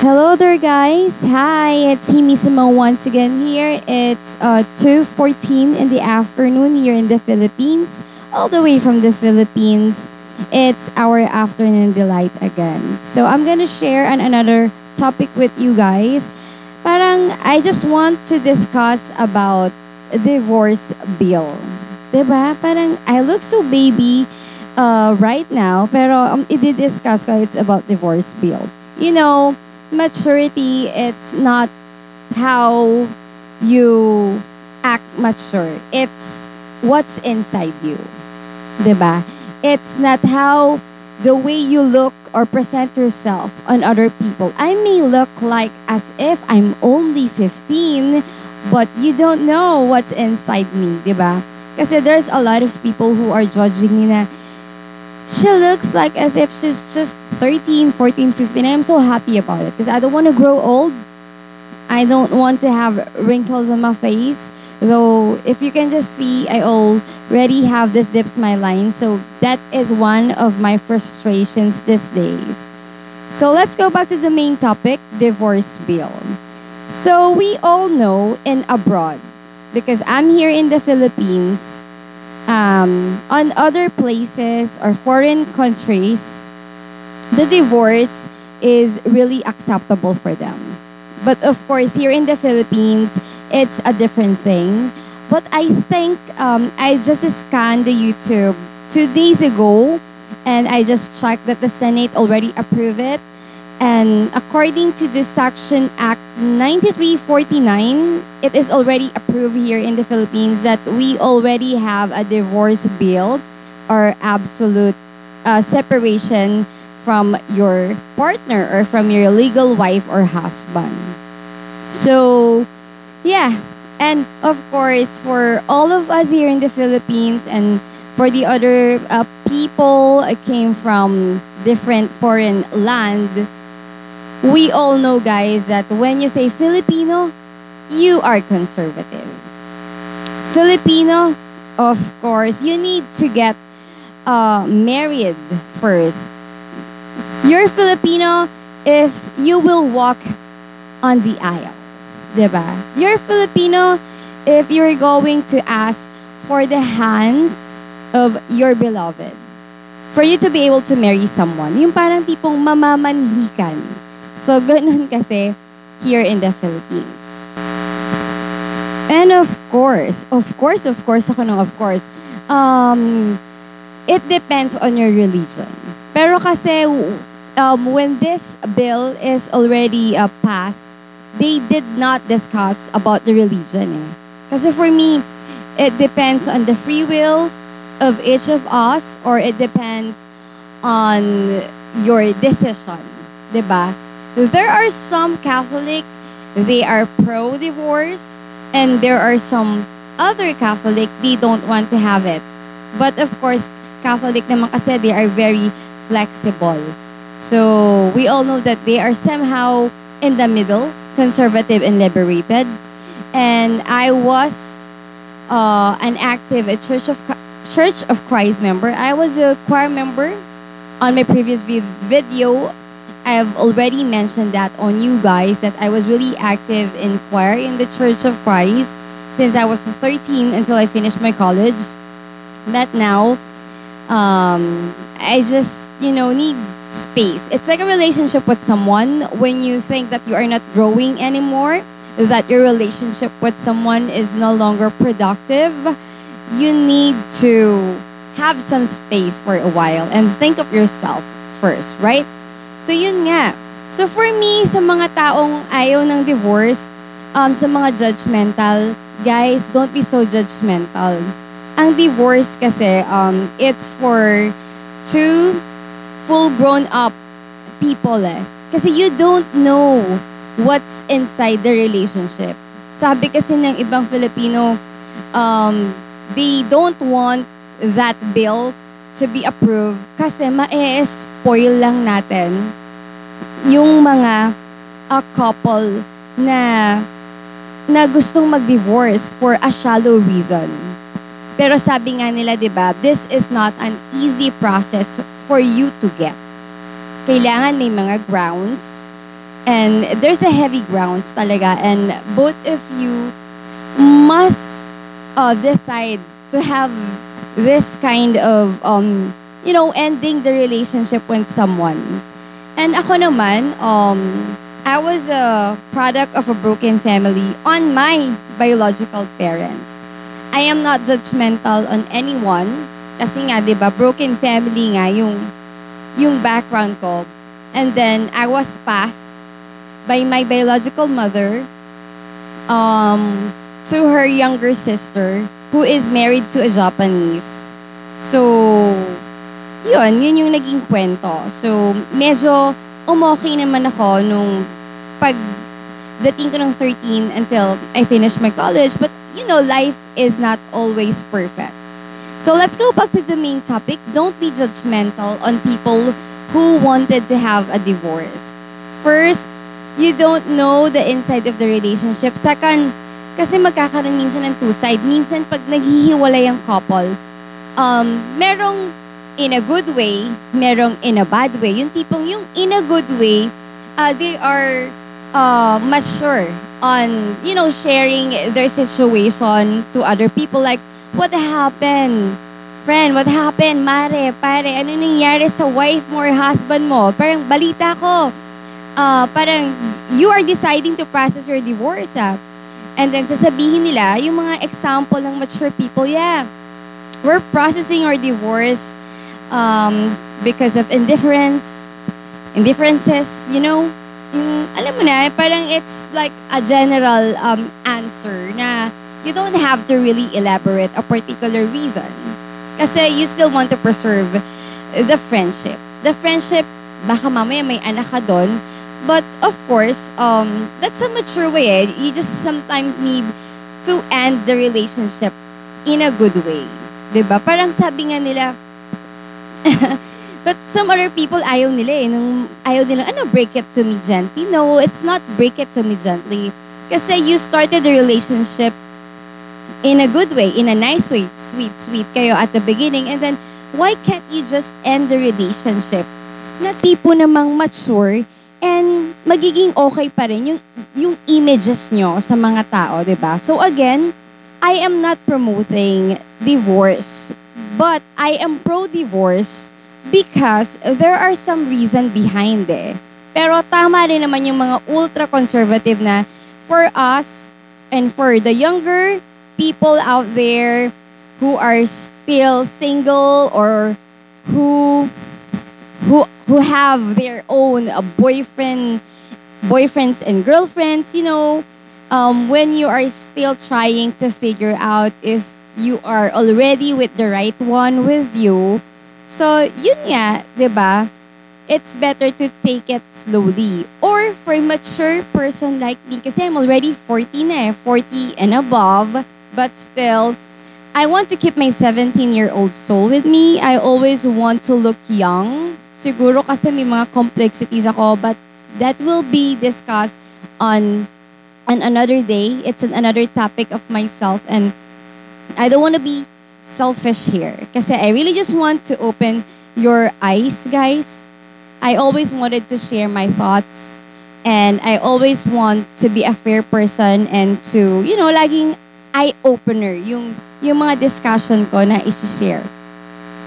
Hello there, guys. Hi, it's Himisimo once again here. It's 2:14 in the afternoon here in the Philippines. All the way from the Philippines, it's our afternoon delight again. So I'm gonna share another topic with you guys. Parang I just want to discuss about divorce bill. 'Di ba? Parang I look so baby right now, pero i-discuss ko it's about divorce bill. You know, maturity, it's not how you act mature. It's what's inside you. 'Di ba? It's not how the way you look or present yourself on other people. I may look like as if I'm only 15, but you don't know what's inside me, 'di ba? Kasi there's a lot of people who are judging me na she looks like as if she's just 13, 14, 15. I'm so happy about it because I don't want to grow old. I don't want to have wrinkles on my face. Though, if you can just see, I already have this dip smile line. So that is one of my frustrations these days. So let's go back to the main topic, divorce bill. So we all know in abroad, because I'm here in the Philippines, on other places or foreign countries, the divorce is really acceptable for them. But of course, here in the Philippines, it's a different thing. But I think I just scanned the YouTube 2 days ago, and I just checked that the Senate already approved it. And according to the Section Act 9349, it is already approved here in the Philippines that we already have a divorce bill or absolute separation from your partner or from your legal wife or husband. So, yeah. And of course, for all of us here in the Philippines and for the other people came from different foreign land, we all know, guys, that when you say Filipino, you are conservative. Filipino, of course, you need to get married first. You're Filipino if you will walk on the aisle. Diba? You're Filipino if you're going to ask for the hands of your beloved. For you to be able to marry someone. Yung parang tipong mamamanhikan. So, ganun kasi here in the Philippines. And of course, ako nung of course, it depends on your religion. Pero kasi, when this bill is already passed, they did not discuss about the religion. Kasi for me, it depends on the free will of each of us, or it depends on your decision. Diba? There are some Catholic, they are pro-divorce, and there are some other Catholic, they don't want to have it. But of course, Catholic naman kasi they are very flexible. So, we all know that they are somehow in the middle, conservative and liberated. And I was an active Church of Christ member. I was a choir member. On my previous video, I've already mentioned that on you guys that I was really active in choir in the Church of Christ since I was 13 until I finished my college. But now, I just, need space. It's like a relationship with someone when you think that you are not growing anymore, that your relationship with someone is no longer productive. You need to have some space for a while and think of yourself first, right? So, yun nga. So, for me, sa mga taong ayaw ng divorce, sa mga judgmental, guys, don't be so judgmental. Ang divorce kasi, it's for two full-grown up people Kasi you don't know what's inside the relationship. Sabi kasi ng ibang Filipino, they don't want that bill to be approved kasi ma-spoil lang natin yung mga couple na gustong mag-divorce for a shallow reason. Pero sabi nga nila, 'di ba, this is not an easy process for you to get. Kailangan may mga grounds And there's a heavy grounds talaga. And both of you must decide to have this kind of, ending the relationship with someone. And ako naman, I was a product of a broken family on my biological parents. I am not judgmental on anyone kasi nga, 'di ba, broken family nga yung background ko. And then I was passed by my biological mother to her younger sister who is married to a Japanese. So, yun yung naging kwento. So, medyo umokay naman ako nung pagdating ko ng 13 until I finished my college. But, life is not always perfect. So, let's go back to the main topic. Don't be judgmental on people who wanted to have a divorce. First, you don't know the inside of the relationship. Second, kasi magkakaroon minsan ng two-side. Minsan, pag naghihiwalay ang couple, merong in a good way, merong in a bad way. Yung tipong yung in a good way, they are mature on, sharing their situation to other people. Like, what happened? Friend, what happened? Mare, pare, ano nangyari sa wife mo or husband mo? Parang balita ko, parang you are deciding to process your divorce, And then sasabihin nila, yung mga example ng mature people, yeah, we're processing our divorce because of indifferences, Yung, alam mo na, parang it's like a general answer na you don't have to really elaborate a particular reason. Kasi you still want to preserve the friendship. The friendship, baka mamaya may anak ka doon. But of course, that's a mature way. You just sometimes need to end the relationship in a good way. 'Di ba? Parang sabi nga nila, but some other people ayaw nila ayaw nila, break it to me gently. No, it's not break it to me gently. Kasi you started the relationship in a good way, in a nice way, sweet kayo at the beginning. And then, why can't you just end the relationship na tipo namang mature and magiging okay pa rin yung images nyo sa mga tao, diba? So again, I am not promoting divorce, but I am pro-divorce because there are some reason behind it. Pero tama rin naman yung mga ultra-conservative na for us and for the younger people out there who are still single or who have their own boyfriends and girlfriends, when you are still trying to figure out if you are already with the right one with you. So, yun nga, 'di ba? It's better to take it slowly. Or for a mature person like me, kasi I'm already 40 na 40 and above, but still, I want to keep my 17-year-old soul with me. I always want to look young. Siguro kasi may mga complexities ako, but that will be discussed on another day. It's another topic of myself, and I don't want to be selfish here. Kasi I really just want to open your eyes, guys. I always wanted to share my thoughts, and I always want to be a fair person and to, laging eye-opener yung mga discussion ko na i-share.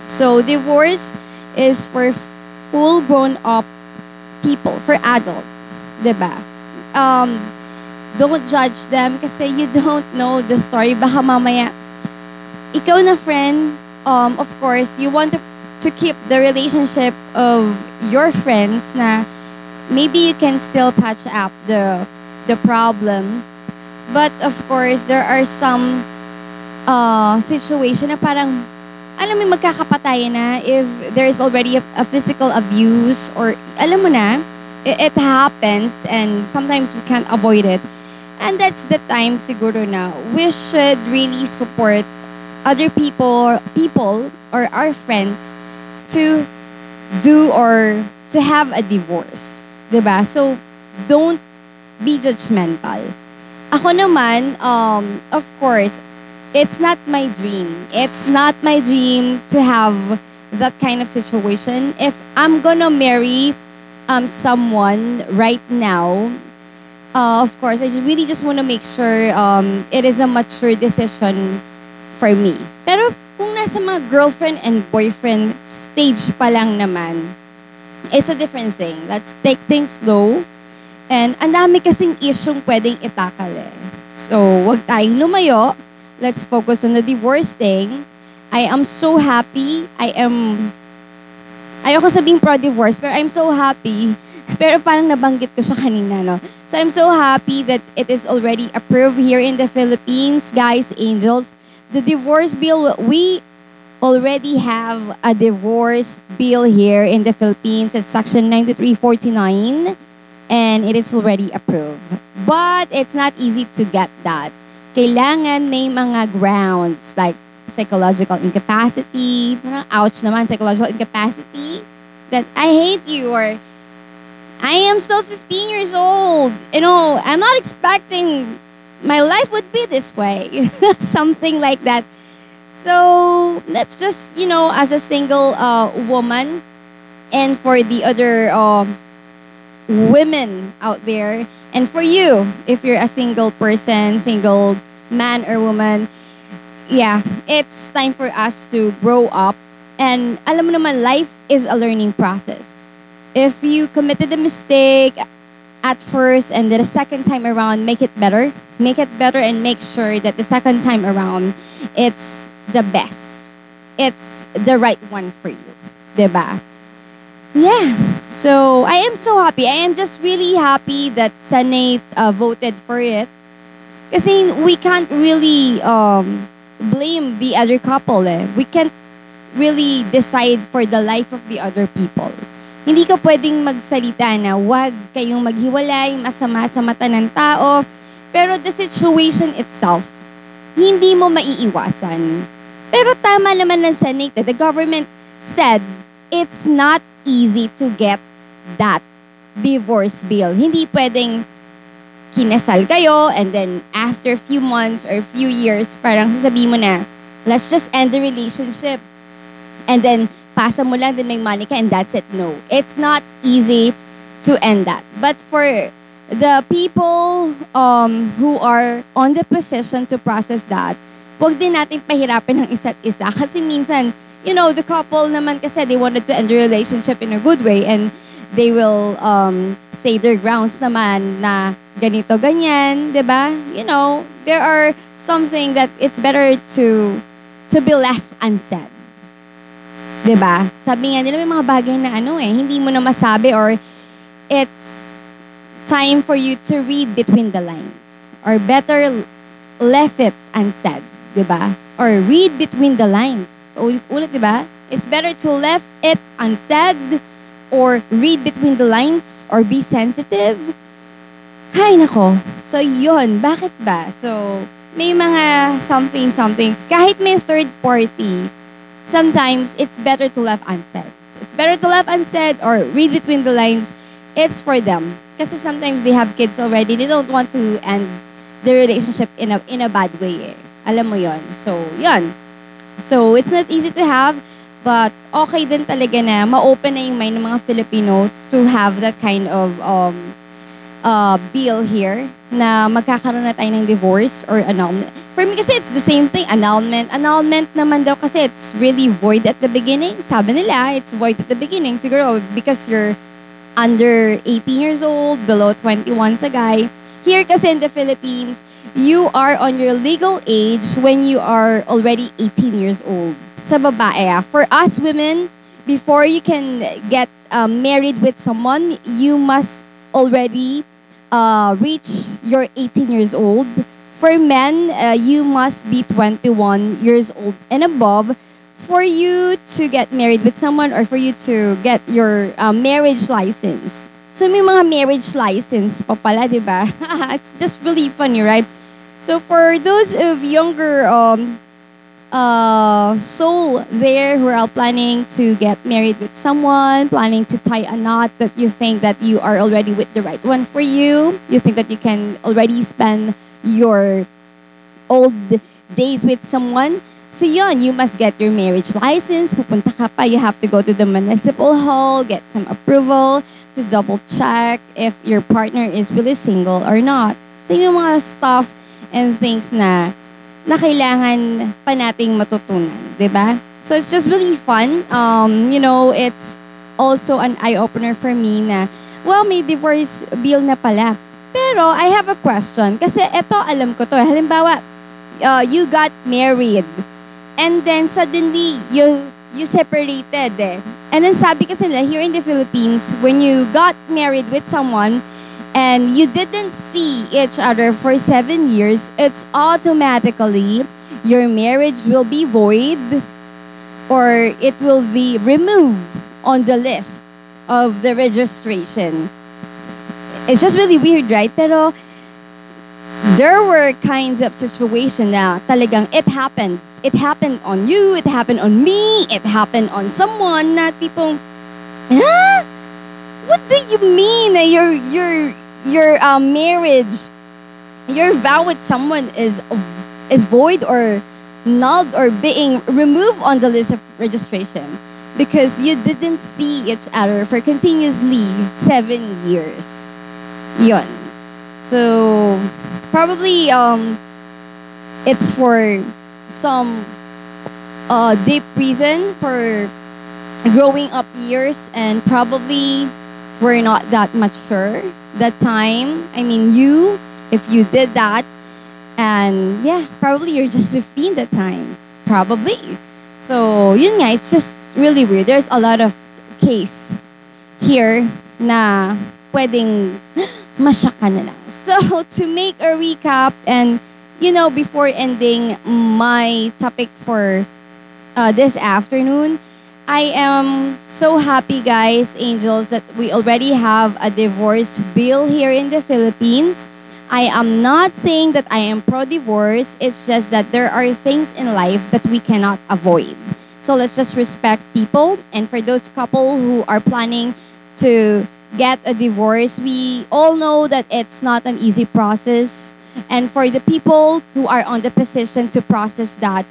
So, divorce is for full grown-up people, for adult, 'di ba? Don't judge them kasi you don't know the story. Baka mamaya, ikaw na friend, of course, you want to keep the relationship of your friends na maybe you can still patch up the problem. But of course, there are some situation na parang, alam mo, magkakapatayan na if there is already a physical abuse or, alam mo na, it happens and sometimes we can't avoid it. And that's the time siguro na we should really support other people or our friends to do or to have a divorce. 'Di ba? So, don't be judgmental. Ako naman, of course, it's not my dream. It's not my dream to have that kind of situation. If I'm gonna marry someone right now, of course, I just really just want to make sure it is a mature decision for me. Pero kung nasa mga girlfriend and boyfriend stage pa lang naman, it's a different thing. Let's take things slow. And ang dami kasing isyong pwedeng itakal eh. So, wag tayong lumayo. Let's focus on the divorce thing. I am so happy. Ayoko sabing pro-divorce, pero I'm so happy. Pero parang nabanggit ko siya kanina, no? So, I'm so happy that it is already approved here in the Philippines. Guys, angels, the divorce bill, we already have a divorce bill here in the Philippines. It's Section 9349. And it is already approved. But it's not easy to get that. Kailangan may mga grounds like psychological incapacity, parang ouch naman, psychological incapacity, that I hate you, or I am still 15 years old. You know, I'm not expecting my life would be this way. Something like that. So, that's just, you know, as a single woman, and for the other women out there, and for you, if you're a single person, single man or woman, yeah, it's time for us to grow up. And alam mo naman, life is a learning process. If you committed a mistake at first and then the second time around, make it better. Make it better and make sure that the second time around, it's the best. It's the right one for you. Diba? Yeah. So, I am so happy. I am just really happy that Senate voted for it. Kasi we can't really blame the other couple eh. We can't really decide for the life of the other people. Hindi ka pwedeng magsalita na wag kayong maghiwalay, masama sa mata ng tao. Pero the situation itself, hindi mo maiiwasan. Pero tama naman ng Senate, the government said it's not easy to get that divorce bill. Hindi pwedeng kinasal kayo and then after a few months or a few years, parang sasabihin mo na, let's just end the relationship. And then, pasa mo lang, then may money ka and that's it. No. It's not easy to end that. But for the people who are on the position to process that, wag din natin pahirapin ng isa't isa. Kasi minsan, you know, the couple naman kasi they wanted to end the relationship in a good way and they will say their grounds naman na ganito, ganyan, di ba? You know, there are something that it's better to be left unsaid. Di ba? Sabi nga nila may mga bagay na ano eh, hindi mo na masabi or it's time for you to read between the lines. Or better left it unsaid, di ba? Or read between the lines. Ulit, di ba? It's better to left it unsaid or read between the lines or be sensitive. Hay nako. So, yun. Bakit ba? So, may mga something. Kahit may third party, sometimes it's better to left unsaid. It's better to left unsaid or read between the lines. It's for them. Kasi sometimes they have kids already. They don't want to end the relationship in a bad way eh. Alam mo yon. So, yun. So, it's not easy to have, but okay din talaga na ma-open na yung mind ng mga Filipino to have that kind of bill here na magkakaroon na tayo ng divorce or annulment. For me kasi it's the same thing, annulment. Annulment naman daw kasi it's really void at the beginning. Sabi nila, it's void at the beginning. Siguro because you're under 18 years old, below 21 sa guy. Here kasi in the Philippines, you are on your legal age when you are already 18 years old. Sa babae, for us women, before you can get married with someone, you must already reach your 18 years old. For men, you must be 21 years old and above for you to get married with someone or for you to get your marriage license. So may mga marriage license pa pala, di ba? It's just really funny, right? So for those of younger soul there who are planning to get married with someone, planning to tie a knot that you think that you are already with the right one for you, you think that you can already spend your old days with someone, so yun, you must get your marriage license. Pupunta ka pa, you have to go to the municipal hall, get some approval to double check if your partner is really single or not. So yung mga stuff and things na kailangan pa nating matutunan, di ba? So it's just really fun. It's also an eye-opener for me na, well, may divorce bill na pala. Pero I have a question. Kasi eto, alam ko to. Halimbawa, you got married. And then suddenly, you separated eh. And then sabi kasi nila, here in the Philippines, when you got married with someone, and you didn't see each other for 7 years, it's automatically your marriage will be void or it will be removed on the list of the registration. It's just really weird, right? Pero there were kinds of situation na talagang it happened. It happened on you, it happened on me, it happened on someone na tipong, huh? What do you mean na your marriage, your vow with someone is void or nulled or being removed on the list of registration because you didn't see each other for continuously 7 years. Yun. So probably it's for some deep reason for growing up years, and probably we're not that much sure that time. I mean, if you did that, and yeah, probably you're just 15 that time. Probably. So, yun nga, it's just really weird. There's a lot of case here na pwedeng masyak ka na lang. So, to make a recap and, before ending my topic for this afternoon, I am so happy, guys, angels, that we already have a divorce bill here in the Philippines. I am not saying that I am pro-divorce. It's just that there are things in life that we cannot avoid. So let's just respect people. And for those couple who are planning to get a divorce, we all know that it's not an easy process. And for the people who are on the position to process that,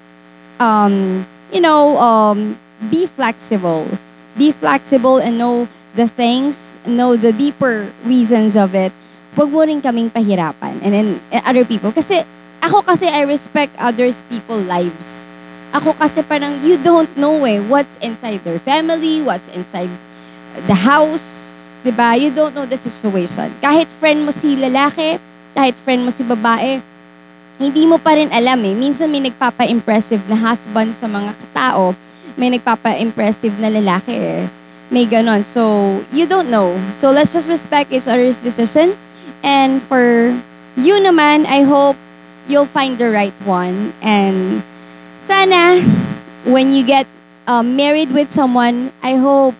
be flexible. Be flexible and know the things, know the deeper reasons of it. Huwag mo rin kaming pahirapan and then other people. Kasi I respect others people's lives. Ako kasi parang you don't know what's inside their family, what's inside the house. Diba? You don't know the situation. Kahit friend mo si lalaki, kahit friend mo si babae, hindi mo pa rin alam eh. Minsan may nagpapa-impressive na husband sa mga tao, may nagpapa-impressive na lalaki eh. May ganon. So, you don't know. So, let's just respect each other's decision. And for you naman, I hope you'll find the right one. And sana, when you get married with someone, I hope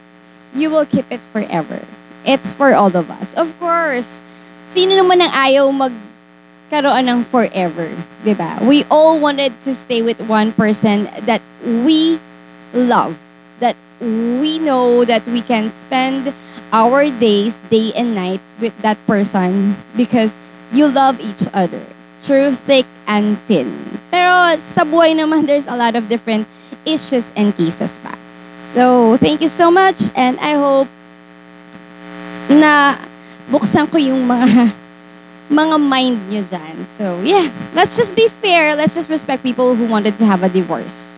you will keep it forever. It's for all of us. Of course, sino naman ang ayaw magkaroon ng forever? Diba? We all wanted to stay with one person that we love, that we know that we can spend our days, day and night with that person because you love each other through thick and thin. Pero sa buhay naman, there's a lot of different issues and cases pa. So, thank you so much, and I hope na buksan ko yung mga mind nyo dyan. So, yeah, let's just be fair. Let's just respect people who wanted to have a divorce.